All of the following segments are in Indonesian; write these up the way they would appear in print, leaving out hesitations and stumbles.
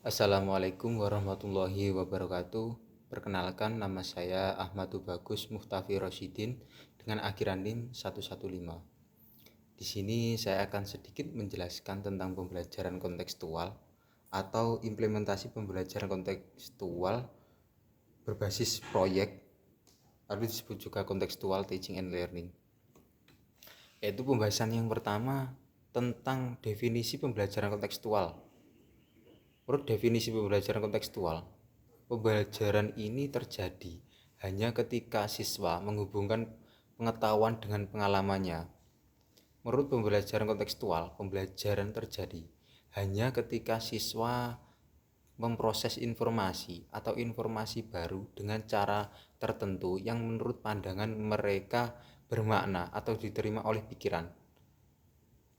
Assalamualaikum warahmatullahi wabarakatuh. Perkenalkan, nama saya Ahmad Bagus Muhtafi Rosidin dengan akhiran NIM 115. Di sini saya akan sedikit menjelaskan tentang pembelajaran kontekstual atau implementasi pembelajaran kontekstual berbasis proyek atau disebut juga kontekstual teaching and learning. Yaitu pembahasan yang pertama tentang definisi pembelajaran kontekstual. Menurut definisi pembelajaran kontekstual, pembelajaran ini terjadi hanya ketika siswa menghubungkan pengetahuan dengan pengalamannya. Menurut pembelajaran kontekstual, pembelajaran terjadi hanya ketika siswa memproses informasi atau informasi baru dengan cara tertentu yang menurut pandangan mereka bermakna atau diterima oleh pikiran,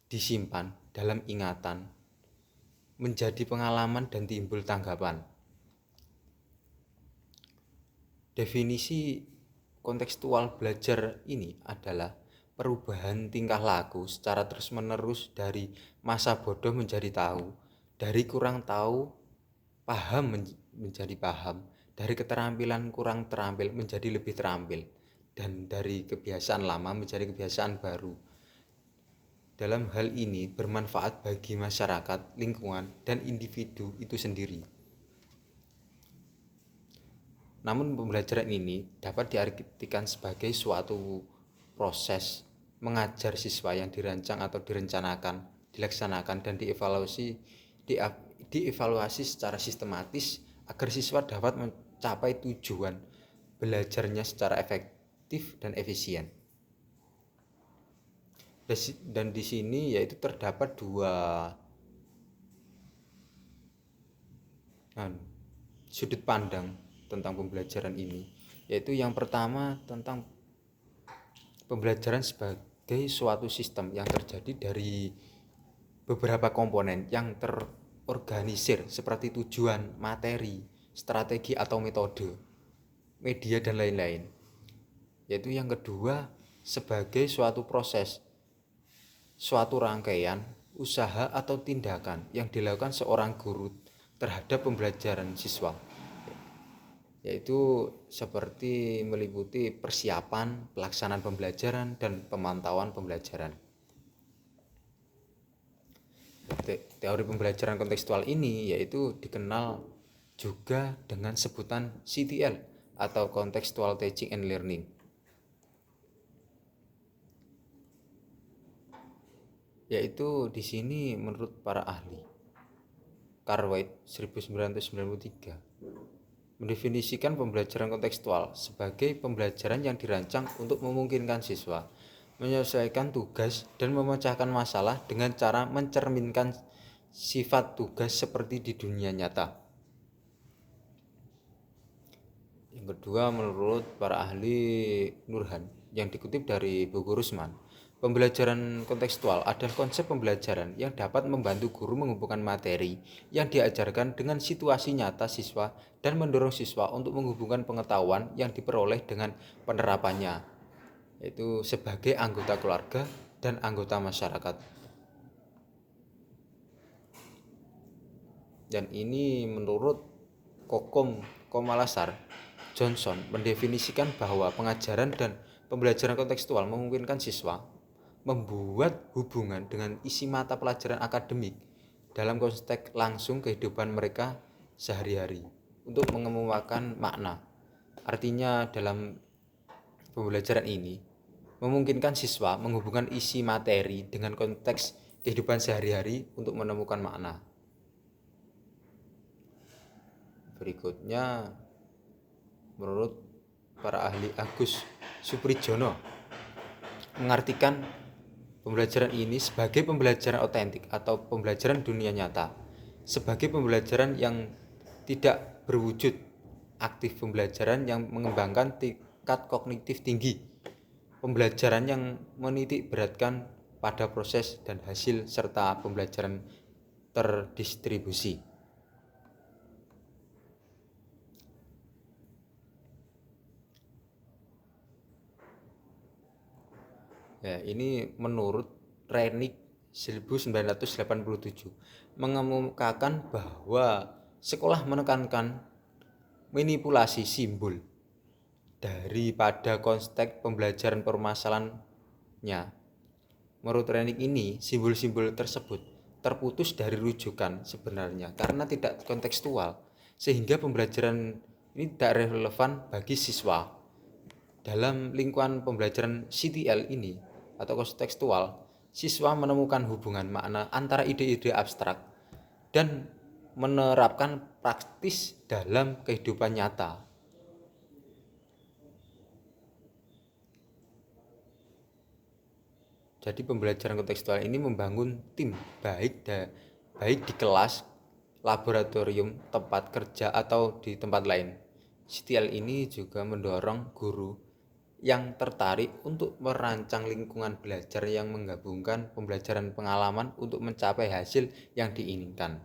disimpan dalam ingatan, menjadi pengalaman dan timbul tanggapan. Definisi kontekstual belajar ini adalah perubahan tingkah laku secara terus-menerus dari masa bodoh menjadi tahu, dari kurang tahu paham menjadi paham, dari keterampilan kurang terampil menjadi lebih terampil, dan dari kebiasaan lama menjadi kebiasaan baru. Dalam hal ini bermanfaat bagi masyarakat, lingkungan, dan individu itu sendiri. Namun pembelajaran ini dapat diartikan sebagai suatu proses mengajar siswa yang dirancang atau direncanakan, dilaksanakan, dan dievaluasi secara sistematis agar siswa dapat mencapai tujuan belajarnya secara efektif dan efisien. Dan di sini yaitu terdapat dua sudut pandang tentang pembelajaran ini, yaitu yang pertama tentang pembelajaran sebagai suatu sistem yang terjadi dari beberapa komponen yang terorganisir seperti tujuan, materi, strategi atau metode, media, dan lain-lain. Yaitu yang kedua sebagai suatu proses, suatu rangkaian usaha atau tindakan yang dilakukan seorang guru terhadap pembelajaran siswa, yaitu seperti meliputi persiapan, pelaksanaan pembelajaran, dan pemantauan pembelajaran. Teori pembelajaran kontekstual ini yaitu dikenal juga dengan sebutan CTL atau Contextual Teaching and Learning. Yaitu di sini menurut para ahli, Cartwright 1993 mendefinisikan pembelajaran kontekstual sebagai pembelajaran yang dirancang untuk memungkinkan siswa menyelesaikan tugas dan memecahkan masalah dengan cara mencerminkan sifat tugas seperti di dunia nyata. Yang kedua, menurut para ahli Nurhan yang dikutip dari buku Rusman, pembelajaran kontekstual adalah konsep pembelajaran yang dapat membantu guru menghubungkan materi yang diajarkan dengan situasi nyata siswa dan mendorong siswa untuk menghubungkan pengetahuan yang diperoleh dengan penerapannya, yaitu sebagai anggota keluarga dan anggota masyarakat. Dan ini menurut Kokom Komalasar Johnson mendefinisikan bahwa pengajaran dan pembelajaran kontekstual memungkinkan siswa membuat hubungan dengan isi mata pelajaran akademik dalam konteks langsung kehidupan mereka sehari-hari untuk mengemukakan makna. Artinya dalam pembelajaran ini memungkinkan siswa menghubungkan isi materi dengan konteks kehidupan sehari-hari untuk menemukan makna. Berikutnya, menurut para ahli Agus Suprijono mengartikan pembelajaran ini sebagai pembelajaran otentik atau pembelajaran dunia nyata, sebagai pembelajaran yang tidak berwujud aktif, pembelajaran yang mengembangkan tingkat kognitif tinggi, pembelajaran yang menitik beratkan pada proses dan hasil serta pembelajaran terdistribusi. Ya, ini menurut Reinik 1987 mengemukakan bahwa sekolah menekankan manipulasi simbol daripada konteks pembelajaran permasalahannya. Menurut Rennick ini, simbol-simbol tersebut terputus dari rujukan sebenarnya karena tidak kontekstual, sehingga pembelajaran ini tidak relevan bagi siswa. Dalam lingkungan pembelajaran CTL ini atau kontekstual, siswa menemukan hubungan makna antara ide-ide abstrak dan menerapkan praktis dalam kehidupan nyata. Jadi pembelajaran kontekstual ini membangun tim baik di kelas, laboratorium, tempat kerja atau di tempat lain. CTL ini juga mendorong guru yang tertarik untuk merancang lingkungan belajar yang menggabungkan pembelajaran pengalaman untuk mencapai hasil yang diinginkan.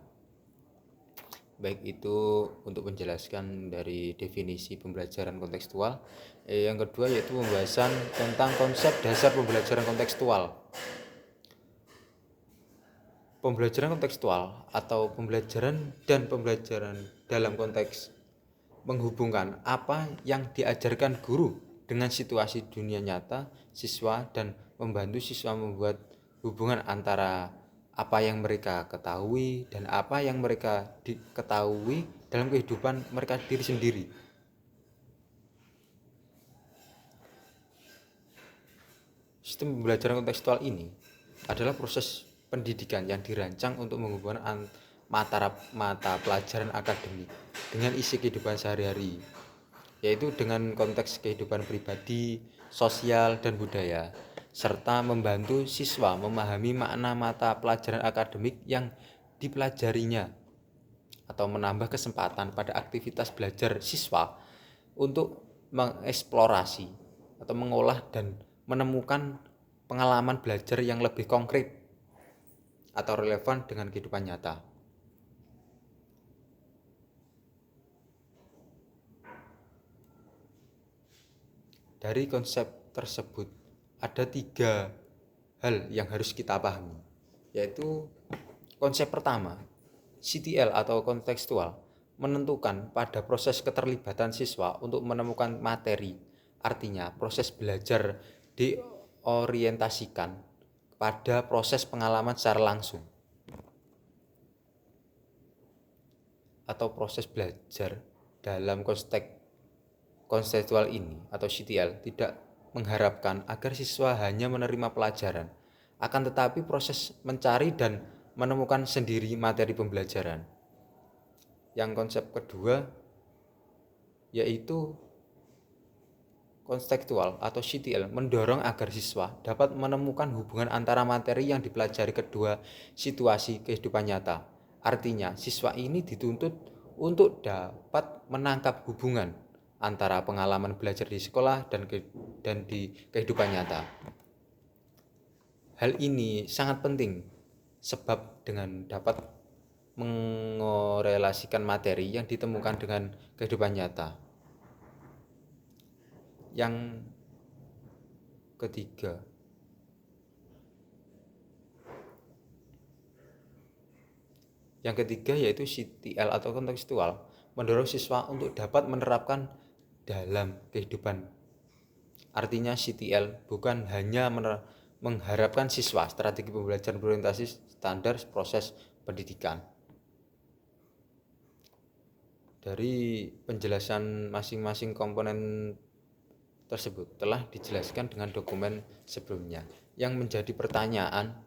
Baik itu untuk menjelaskan dari definisi pembelajaran kontekstual. Yang kedua yaitu pembahasan tentang konsep dasar pembelajaran kontekstual. Pembelajaran kontekstual atau pembelajaran dalam konteks menghubungkan apa yang diajarkan guru dengan situasi dunia nyata siswa dan membantu siswa membuat hubungan antara apa yang mereka ketahui dan apa yang mereka ketahui dalam kehidupan mereka diri sendiri. Sistem pembelajaran kontekstual ini adalah proses pendidikan yang dirancang untuk menghubungkan mata pelajaran akademik dengan isi kehidupan sehari-hari, yaitu dengan konteks kehidupan pribadi, sosial, dan budaya, serta membantu siswa memahami makna mata pelajaran akademik yang dipelajarinya, atau menambah kesempatan pada aktivitas belajar siswa untuk mengeksplorasi atau mengolah dan menemukan pengalaman belajar yang lebih konkret atau relevan dengan kehidupan nyata. Dari konsep tersebut ada 3 hal yang harus kita pahami, yaitu konsep pertama, CTL atau kontekstual menentukan pada proses keterlibatan siswa untuk menemukan materi. Artinya proses belajar diorientasikan pada proses pengalaman secara langsung, atau proses belajar dalam konteks kontekstual ini atau CTL tidak mengharapkan agar siswa hanya menerima pelajaran, akan tetapi proses mencari dan menemukan sendiri materi pembelajaran. Yang konsep kedua yaitu kontekstual atau CTL mendorong agar siswa dapat menemukan hubungan antara materi yang dipelajari kedua situasi kehidupan nyata. Artinya, siswa ini dituntut untuk dapat menangkap hubungan antara pengalaman belajar di sekolah dan di kehidupan nyata. Hal ini sangat penting sebab dengan dapat mengorelasikan materi yang ditemukan dengan kehidupan nyata. Yang ketiga yaitu CTL atau kontekstual mendorong siswa untuk dapat menerapkan dalam kehidupan. Artinya CTL bukan hanya mengharapkan siswa strategi pembelajaran berorientasi standar proses pendidikan. Dari penjelasan masing-masing komponen tersebut telah dijelaskan dengan dokumen sebelumnya. Yang menjadi pertanyaan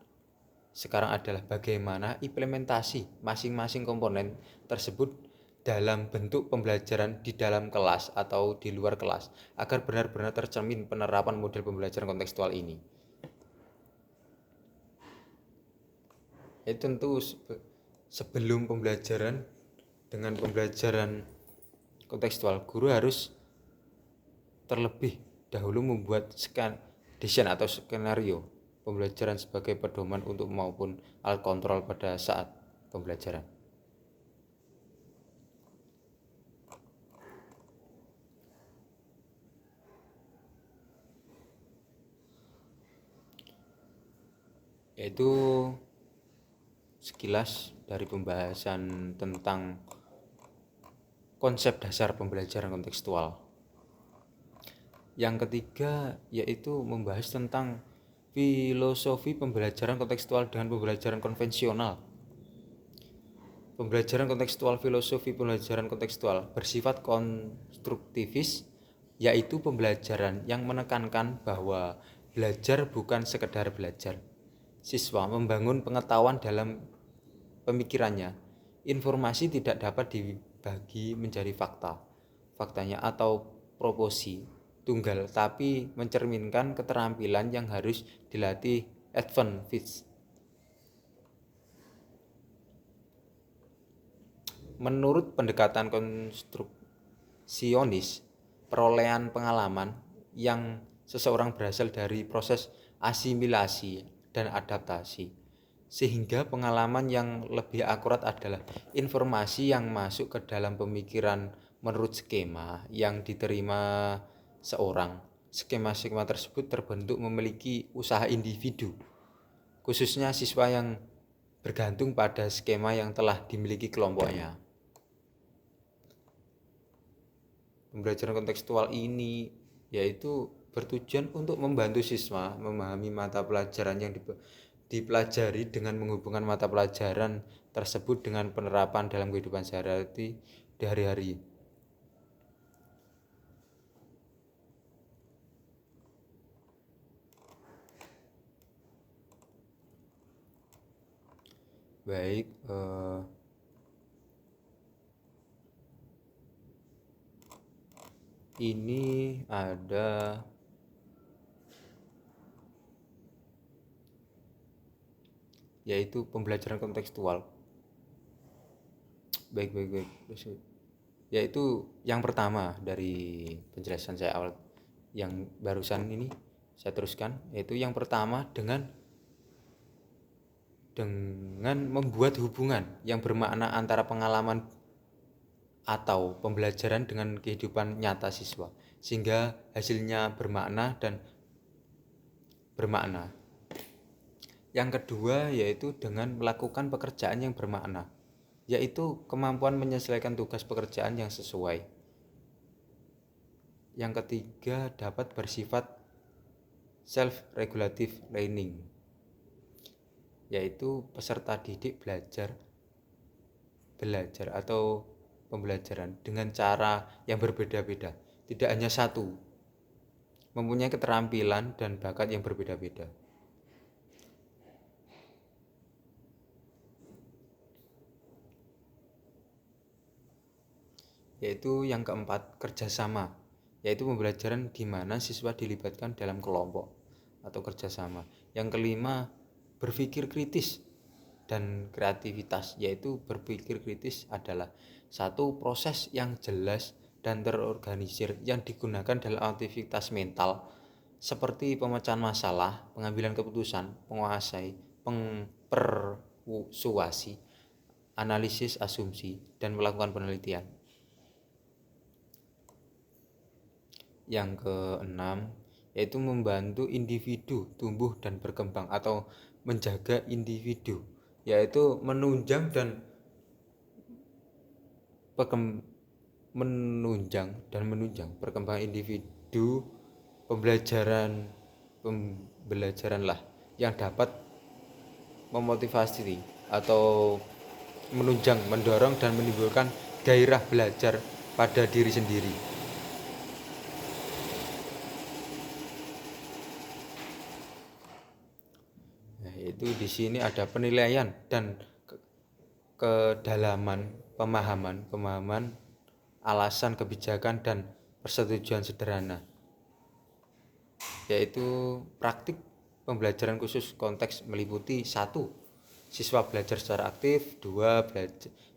sekarang adalah bagaimana implementasi masing-masing komponen tersebut dalam bentuk pembelajaran di dalam kelas atau di luar kelas agar benar-benar tercermin penerapan model pembelajaran kontekstual ini. Tentu sebelum pembelajaran dengan pembelajaran kontekstual, guru harus terlebih dahulu membuat desain atau skenario pembelajaran sebagai pedoman untuk maupun alat kontrol pada saat pembelajaran. Yaitu sekilas dari pembahasan tentang konsep dasar pembelajaran kontekstual. Yang ketiga yaitu membahas tentang filosofi pembelajaran kontekstual dengan pembelajaran konvensional. Pembelajaran kontekstual, filosofi pembelajaran kontekstual bersifat konstruktivis, yaitu pembelajaran yang menekankan bahwa belajar bukan sekedar belajar. Siswa membangun pengetahuan dalam pemikirannya. Informasi tidak dapat dibagi menjadi faktanya atau proposi tunggal, tapi mencerminkan keterampilan yang harus dilatih. Advan Fitz. Menurut pendekatan konstruksionis, perolehan pengalaman yang seseorang berasal dari proses asimilasi dan adaptasi, sehingga pengalaman yang lebih akurat adalah informasi yang masuk ke dalam pemikiran menurut skema yang diterima seorang. Skema-skema tersebut terbentuk memiliki usaha individu, khususnya siswa yang bergantung pada skema yang telah dimiliki kelompoknya. Pembelajaran kontekstual ini yaitu bertujuan untuk membantu siswa memahami mata pelajaran yang dipelajari dengan menghubungkan mata pelajaran tersebut dengan penerapan dalam kehidupan sehari-hari di hari-hari. Baik, ini ada yaitu pembelajaran kontekstual. Baik. Yaitu yang pertama dari penjelasan saya awal yang barusan ini saya teruskan, yaitu yang pertama dengan membuat hubungan yang bermakna antara pengalaman atau pembelajaran dengan kehidupan nyata siswa, sehingga hasilnya bermakna dan bermakna. Yang kedua yaitu dengan melakukan pekerjaan yang bermakna, yaitu kemampuan menyelesaikan tugas pekerjaan yang sesuai. Yang ketiga dapat bersifat self-regulative learning, yaitu peserta didik belajar atau pembelajaran dengan cara yang berbeda-beda, tidak hanya satu, mempunyai keterampilan dan bakat yang berbeda-beda. Yaitu yang keempat, kerjasama, yaitu pembelajaran di mana siswa dilibatkan dalam kelompok atau kerjasama. Yang kelima, berpikir kritis dan kreativitas, yaitu berpikir kritis adalah satu proses yang jelas dan terorganisir yang digunakan dalam aktivitas mental seperti pemecahan masalah, pengambilan keputusan, penguasai, persuasi, analisis asumsi, dan melakukan penelitian. Yang keenam yaitu membantu individu tumbuh dan berkembang atau menjaga individu, yaitu menunjang dan perkembangan individu. Pembelajaranlah yang dapat memotivasi atau menunjang, mendorong dan menimbulkan gairah belajar pada diri sendiri. Itu di sini ada penilaian dan kedalaman pemahaman, alasan kebijakan dan persetujuan sederhana, yaitu praktik pembelajaran khusus konteks meliputi 1. Siswa belajar secara aktif. 2.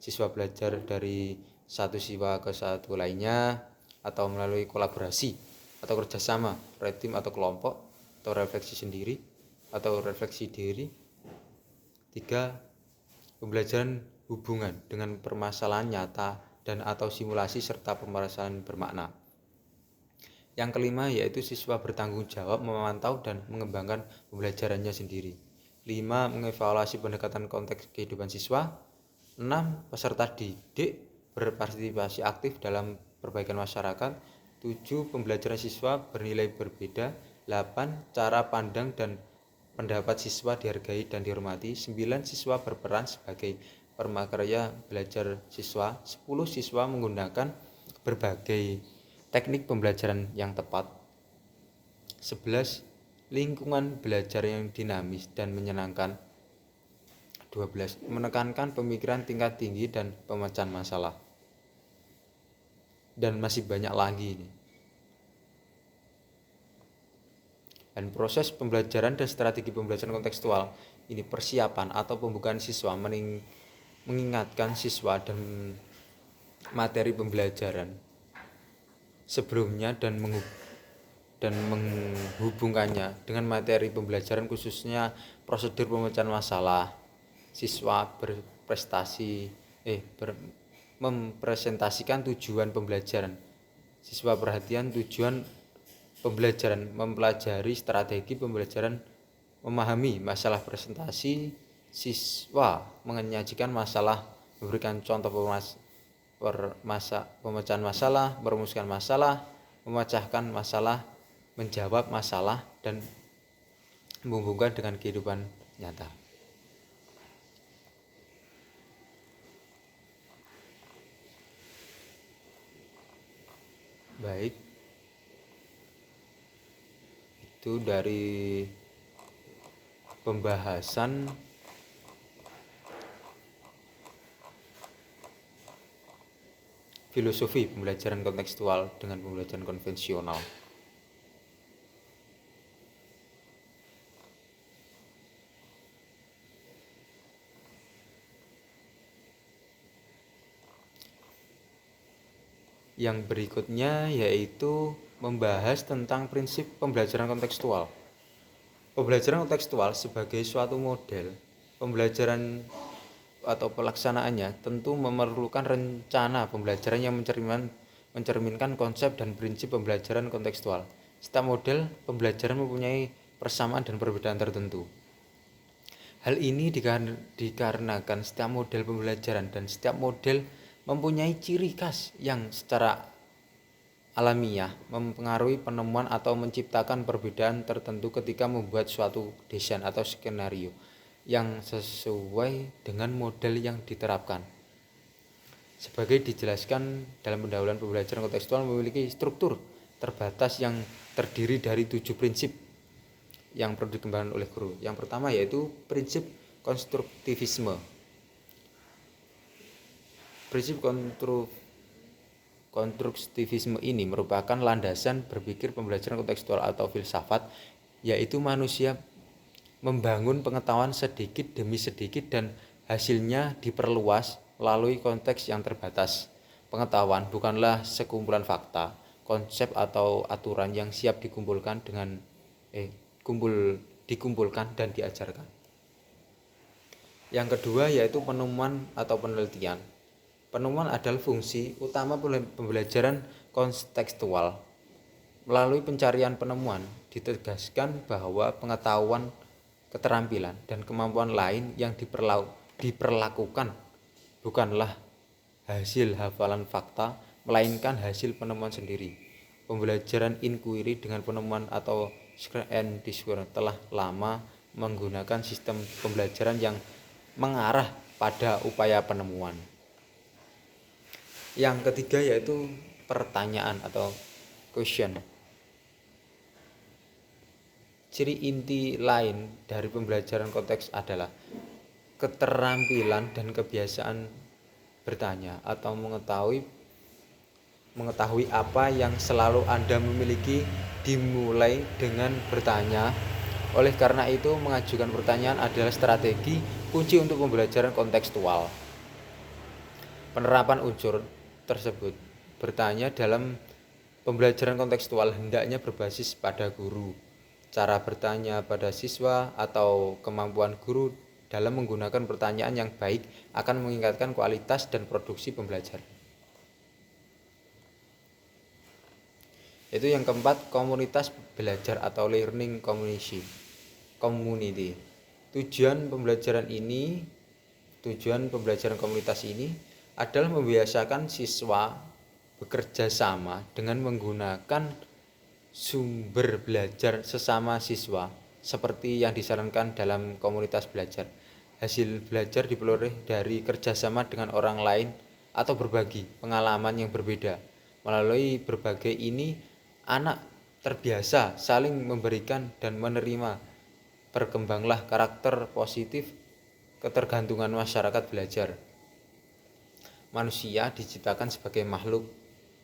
Siswa belajar dari satu siswa ke satu lainnya atau melalui kolaborasi atau kerjasama, tim atau kelompok, atau refleksi sendiri atau refleksi diri. 3. Pembelajaran hubungan dengan permasalahan nyata dan atau simulasi serta permasalahan bermakna. Yang kelima yaitu siswa bertanggung jawab memantau dan mengembangkan pembelajarannya sendiri. 5. Mengevaluasi pendekatan konteks kehidupan siswa. 6. Peserta didik berpartisipasi aktif dalam perbaikan masyarakat. 7. Pembelajaran siswa bernilai berbeda. 8. Cara pandang dan pendapat siswa dihargai dan dihormati. 9. Siswa berperan sebagai permakarya belajar siswa. 10. Siswa menggunakan berbagai teknik pembelajaran yang tepat. 11. Lingkungan belajar yang dinamis dan menyenangkan. 12. Menekankan pemikiran tingkat tinggi dan pemecahan masalah. Dan masih banyak lagi ini. Dan proses pembelajaran dan strategi pembelajaran kontekstual ini persiapan atau pembukaan siswa mengingatkan siswa dan materi pembelajaran sebelumnya dan menghubungkannya dengan materi pembelajaran, khususnya prosedur pemecahan masalah. Siswa mempresentasikan tujuan pembelajaran. Siswa perhatian tujuan pembelajaran, mempelajari strategi pembelajaran, memahami masalah presentasi. Siswa menyajikan masalah, memberikan contoh pemecahan masalah, merumuskan masalah, memecahkan masalah, menjawab masalah, dan menghubungkan dengan kehidupan nyata. Baik, itu dari pembahasan filosofi pembelajaran kontekstual dengan pembelajaran konvensional. Yang berikutnya yaitu membahas tentang prinsip pembelajaran kontekstual. Pembelajaran kontekstual sebagai suatu model pembelajaran atau pelaksanaannya tentu memerlukan rencana pembelajaran yang mencerminkan konsep dan prinsip pembelajaran kontekstual. Setiap model pembelajaran mempunyai persamaan dan perbedaan tertentu. Hal ini dikarenakan setiap model pembelajaran dan setiap model mempunyai ciri khas yang secara alamiah mempengaruhi penemuan atau menciptakan perbedaan tertentu ketika membuat suatu desain atau skenario yang sesuai dengan model yang diterapkan. Sebagai dijelaskan dalam pendahuluan, pembelajaran kontekstual memiliki struktur terbatas yang terdiri dari 7 prinsip yang perlu dikembangkan oleh guru. Yang pertama yaitu prinsip konstruktivisme. Prinsip konstruktivisme ini merupakan landasan berpikir pembelajaran kontekstual atau filsafat, yaitu manusia membangun pengetahuan sedikit demi sedikit dan hasilnya diperluas melalui konteks yang terbatas. Pengetahuan bukanlah sekumpulan fakta, konsep atau aturan yang siap dikumpulkan dan diajarkan. Yang kedua yaitu penemuan atau penelitian. Penemuan adalah fungsi utama pembelajaran kontekstual. Melalui pencarian penemuan, ditegaskan bahwa pengetahuan, keterampilan, dan kemampuan lain yang diperlakukan bukanlah hasil hafalan fakta, melainkan hasil penemuan sendiri. Pembelajaran inquiry dengan penemuan atau screen and discover telah lama menggunakan sistem pembelajaran yang mengarah pada upaya penemuan. Yang ketiga yaitu pertanyaan atau question. Ciri inti lain dari pembelajaran konteks adalah keterampilan dan kebiasaan bertanya atau mengetahui apa yang selalu Anda miliki dimulai dengan bertanya. Oleh karena itu, mengajukan pertanyaan adalah strategi kunci untuk pembelajaran kontekstual. Penerapan unsur tersebut bertanya dalam pembelajaran kontekstual hendaknya berbasis pada guru, cara bertanya pada siswa, atau kemampuan guru dalam menggunakan pertanyaan yang baik akan meningkatkan kualitas dan produksi pembelajaran. Itu yang keempat, komunitas belajar atau learning community. Tujuan pembelajaran komunitas ini adalah membiasakan siswa bekerja sama dengan menggunakan sumber belajar sesama siswa seperti yang disarankan dalam komunitas belajar. Hasil belajar diperoleh dari kerjasama dengan orang lain atau berbagi pengalaman yang berbeda. Melalui berbagai ini, anak terbiasa saling memberikan dan menerima. Berkembanglah karakter positif ketergantungan masyarakat belajar. Manusia diciptakan sebagai makhluk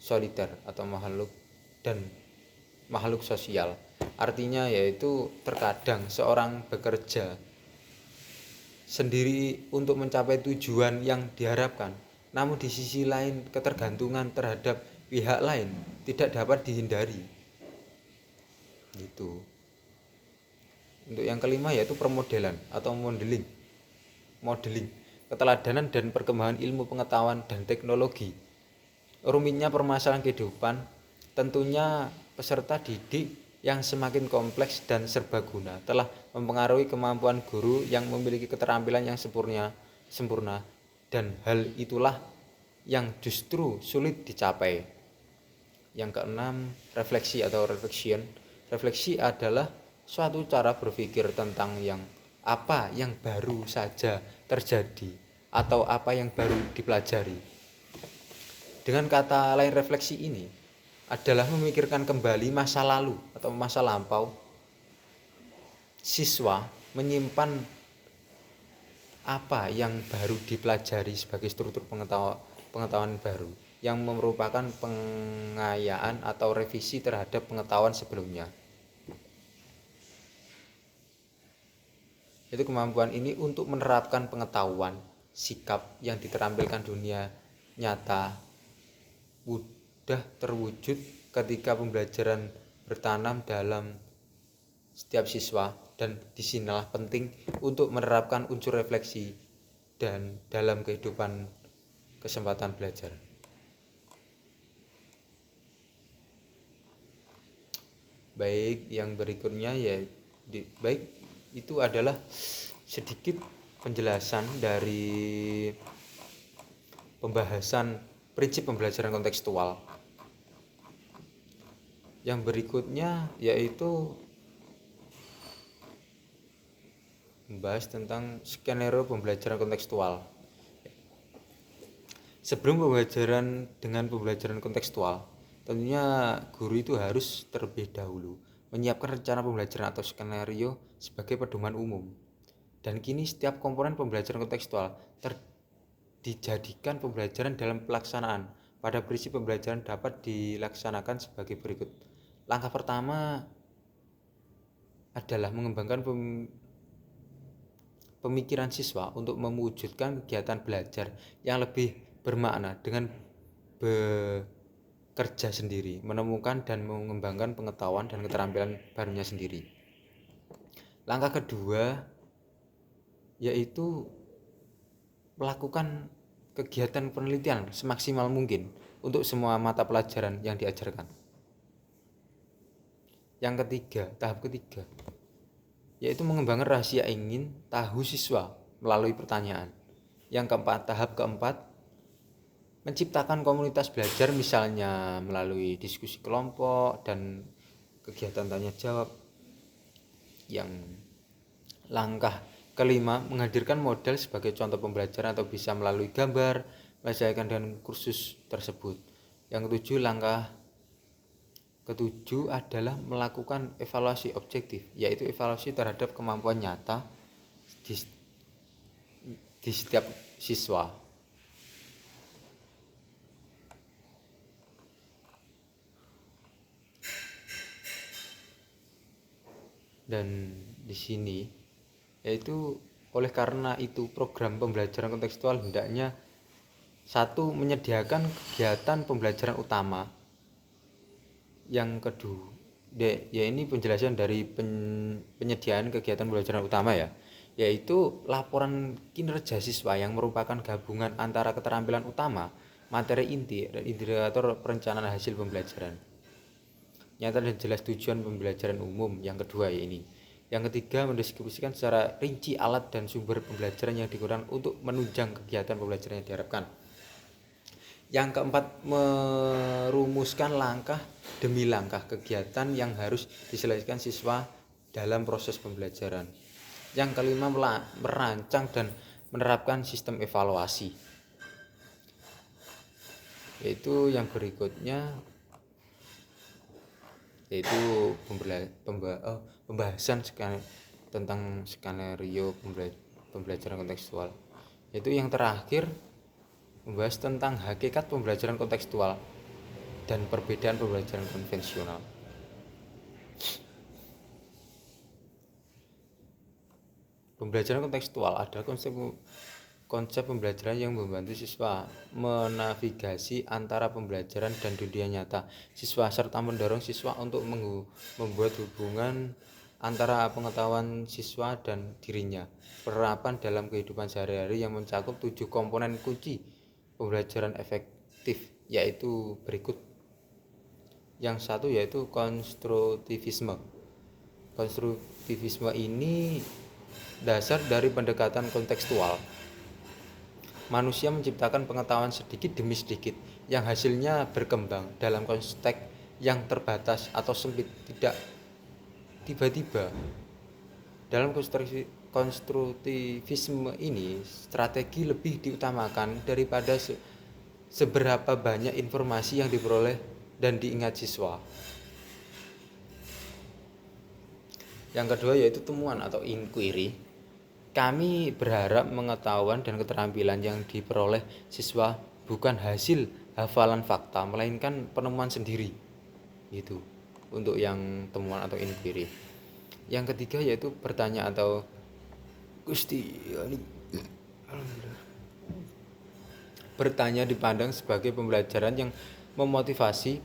solider atau makhluk sosial. Artinya yaitu terkadang seorang bekerja sendiri untuk mencapai tujuan yang diharapkan, namun di sisi lain ketergantungan terhadap pihak lain tidak dapat dihindari. Gitu. Untuk yang kelima yaitu permodelan atau modeling. Keteladanan dan perkembangan ilmu pengetahuan dan teknologi. Rumitnya permasalahan kehidupan, tentunya peserta didik yang semakin kompleks dan serbaguna telah mempengaruhi kemampuan guru yang memiliki keterampilan yang sempurna, dan hal itulah yang justru sulit dicapai. Yang keenam, refleksi atau reflection. Refleksi adalah suatu cara berpikir tentang apa yang baru saja terjadi atau apa yang baru dipelajari. Dengan kata lain, refleksi ini adalah memikirkan kembali masa lalu atau masa lampau. Siswa menyimpan apa yang baru dipelajari sebagai struktur pengetahuan baru yang merupakan pengayaan atau revisi terhadap pengetahuan sebelumnya. Itu kemampuan ini untuk menerapkan pengetahuan, sikap yang diterampilkan dunia nyata mudah terwujud ketika pembelajaran bertanam dalam setiap siswa, dan disinilah penting untuk menerapkan unsur refleksi dan dalam kehidupan kesempatan belajar. Baik, yang berikutnya itu adalah sedikit penjelasan dari pembahasan prinsip pembelajaran kontekstual. Yang berikutnya yaitu membahas tentang skenario pembelajaran kontekstual. Sebelum pembelajaran dengan pembelajaran kontekstual, tentunya guru itu harus terlebih dahulu menyiapkan rencana pembelajaran atau skenario sebagai pedoman umum. Dan kini setiap komponen pembelajaran kontekstual dijadikan pembelajaran dalam pelaksanaan. Pada prinsip pembelajaran dapat dilaksanakan sebagai berikut. Langkah pertama adalah mengembangkan pemikiran siswa untuk mewujudkan kegiatan belajar yang lebih bermakna dengan bekerja sendiri, menemukan dan mengembangkan pengetahuan dan keterampilan barunya sendiri. Langkah kedua yaitu melakukan kegiatan penelitian semaksimal mungkin untuk semua mata pelajaran yang diajarkan. Tahap ketiga yaitu mengembangkan rahasia ingin tahu siswa melalui pertanyaan. Tahap keempat menciptakan komunitas belajar, misalnya melalui diskusi kelompok dan kegiatan tanya jawab. Langkah kelima menghadirkan model sebagai contoh pembelajaran atau bisa melalui gambar menyesuaikan dengan kursus tersebut. Langkah ketujuh adalah melakukan evaluasi objektif, yaitu evaluasi terhadap kemampuan nyata di setiap siswa. Dan di sini yaitu oleh karena itu program pembelajaran kontekstual hendaknya satu menyediakan kegiatan pembelajaran utama. Yang kedua ini penjelasan dari penyediaan kegiatan pembelajaran utama yaitu laporan kinerja siswa yang merupakan gabungan antara keterampilan utama, materi inti, dan indikator perencanaan hasil pembelajaran. Nyata dan jelas tujuan pembelajaran umum. Yang kedua ini. Yang ketiga, mendeskripsikan secara rinci alat dan sumber pembelajaran yang digunakan untuk menunjang kegiatan pembelajaran yang diharapkan. Yang keempat, merumuskan langkah demi langkah kegiatan yang harus diselesaikan siswa dalam proses pembelajaran. Yang kelima, merancang dan menerapkan sistem evaluasi. Yaitu yang berikutnya, yaitu pembahasan tentang skenario pembelajaran kontekstual. Yaitu yang terakhir, membahas tentang hakikat pembelajaran kontekstual dan perbedaan pembelajaran konvensional. Pembelajaran kontekstual adalah konsep pembelajaran yang membantu siswa menavigasi antara pembelajaran dan dunia nyata siswa serta mendorong siswa untuk membuat hubungan antara pengetahuan siswa dan dirinya. Penerapan dalam kehidupan sehari-hari yang mencakup 7 komponen kunci pembelajaran efektif yaitu berikut. Yang satu yaitu konstruktivisme. Konstruktivisme ini dasar dari pendekatan kontekstual. Manusia menciptakan pengetahuan sedikit demi sedikit yang hasilnya berkembang dalam konteks yang terbatas atau sempit, tidak tiba-tiba. Dalam konstruktivisme ini, strategi lebih diutamakan daripada seberapa banyak informasi yang diperoleh dan diingat siswa. Yang kedua yaitu temuan atau inquiry. Kami berharap pengetahuan dan keterampilan yang diperoleh siswa bukan hasil hafalan fakta, melainkan penemuan sendiri. Itu untuk yang temuan atau inquiry. Yang ketiga yaitu bertanya atau bertanya dipandang sebagai pembelajaran yang memotivasi,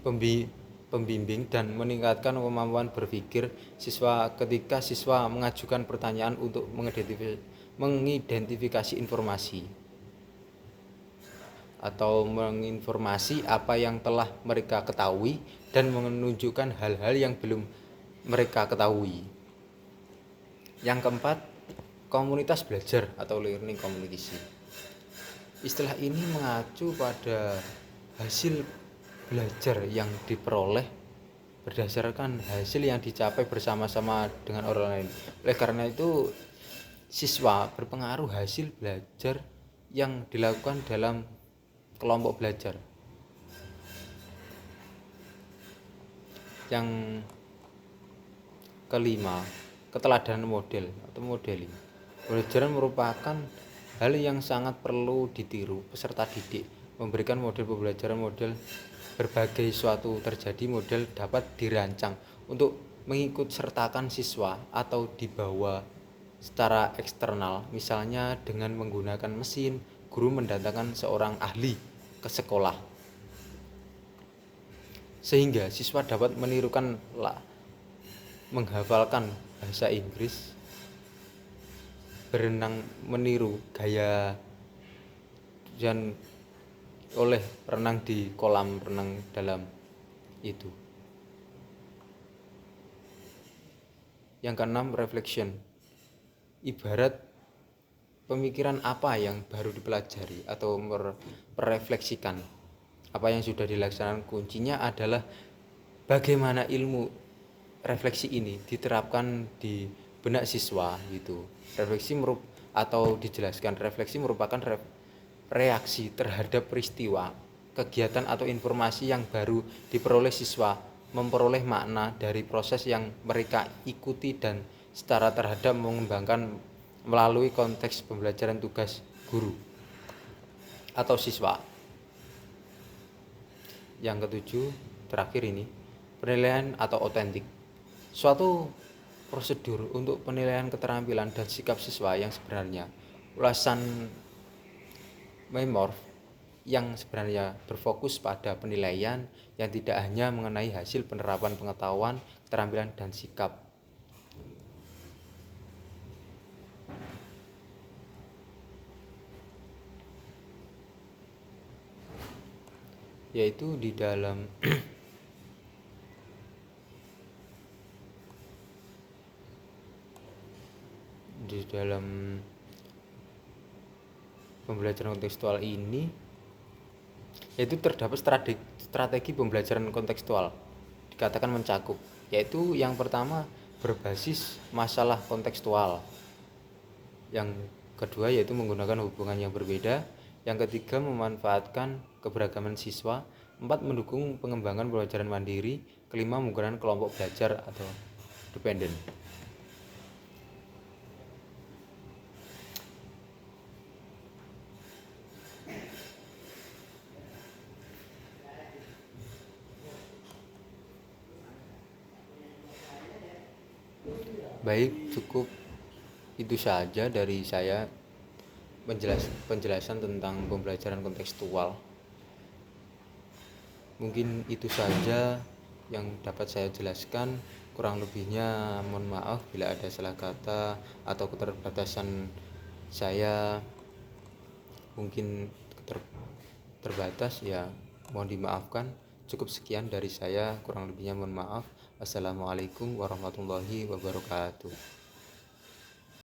pembimbing dan meningkatkan kemampuan berpikir siswa ketika siswa mengajukan pertanyaan untuk mengidentifikasi informasi atau menginformasi apa yang telah mereka ketahui dan menunjukkan hal-hal yang belum mereka ketahui. Yang keempat, komunitas belajar atau learning community. Istilah ini mengacu pada hasil belajar yang diperoleh berdasarkan hasil yang dicapai bersama-sama dengan orang lain. Oleh karena itu, siswa berpengaruh hasil belajar yang dilakukan dalam kelompok belajar. Yang kelima, keteladanan model atau modeling. Pembelajaran merupakan hal yang sangat perlu ditiru peserta didik. Memberikan model pembelajaran model berbagai suatu terjadi model dapat dirancang untuk mengikut sertakan siswa atau dibawa secara eksternal, misalnya dengan menggunakan mesin. Guru mendatangkan seorang ahli ke sekolah sehingga siswa dapat menirukan menghafalkan bahasa Inggris, berenang meniru gaya dan oleh renang di kolam renang dalam itu. Yang keenam, reflection. Ibarat pemikiran apa yang baru dipelajari atau merefleksikan apa yang sudah dilaksanakan. Kuncinya adalah bagaimana ilmu refleksi ini diterapkan di benak siswa gitu. Atau dijelaskan, refleksi merupakan reaksi terhadap peristiwa, kegiatan atau informasi yang baru diperoleh siswa, memperoleh makna dari proses yang mereka ikuti dan secara terhadap mengembangkan melalui konteks pembelajaran tugas guru atau siswa. Yang ketujuh, terakhir ini, penilaian atau otentik. Suatu prosedur untuk penilaian keterampilan dan sikap siswa yang sebenarnya. Ulasan Memorf yang sebenarnya berfokus pada penilaian yang tidak hanya mengenai hasil penerapan pengetahuan, keterampilan, dan sikap. Yaitu di dalam pembelajaran kontekstual ini Yaitu terdapat strategi pembelajaran kontekstual, dikatakan mencakup, yaitu yang pertama berbasis masalah kontekstual, yang kedua yaitu menggunakan hubungan yang berbeda, yang ketiga memanfaatkan keberagaman siswa, empat mendukung pengembangan pembelajaran mandiri, kelima menggunakan kelompok belajar atau dependen. Baik, cukup itu saja dari saya penjelasan tentang pembelajaran kontekstual. Mungkin itu saja yang dapat saya jelaskan. Kurang lebihnya mohon maaf bila ada salah kata atau keterbatasan saya mungkin terbatas, ya mohon dimaafkan. Cukup sekian dari saya, kurang lebihnya mohon maaf. Assalamualaikum warahmatullahi wabarakatuh.